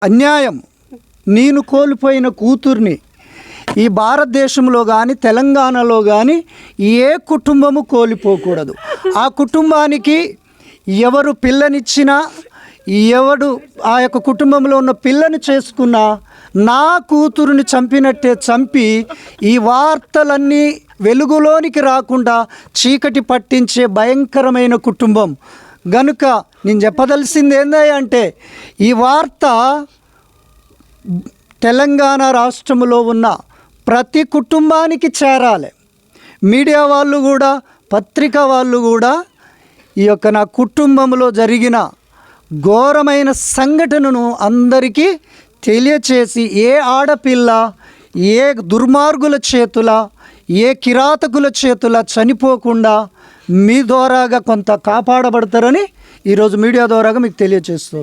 అన్యాయం. నేను కోల్పోయిన కూతుర్ని ఈ భారతదేశంలో కానీ తెలంగాణలో కానీ ఏ కుటుంబము కోల్పోకూడదు. ఆ కుటుంబానికి ఎవరు పిల్లనిచ్చినా, ఎవడు ఆ యొక్క కుటుంబంలో ఉన్న పిల్లని చేసుకున్నా నా కూతురుని చంపినట్టే చంపి ఈ వార్తలన్నీ వెలుగులోనికి రాకుండా చీకటి పట్టించే భయంకరమైన కుటుంబం. గనుక నేను చెప్పదలసింది ఏందంటే ఈ వార్త తెలంగాణ రాష్ట్రంలో ఉన్న ప్రతి కుటుంబానికి చేరాలి. మీడియా వాళ్ళు కూడా, పత్రికా వాళ్ళు కూడా ఈ యొక్క నా కుటుంబంలో జరిగిన ఘోరమైన సంఘటనను అందరికీ తెలియచేసి ఏ ఆడపిల్ల ఏ దుర్మార్గుల చేతుల, ఏ కిరాతకుల చేతుల చనిపోకుండా మీ ద్వారాగా కొంత కాపాడబడతారని ఈరోజు మీడియా ద్వారాగా మీకు తెలియచేస్తూ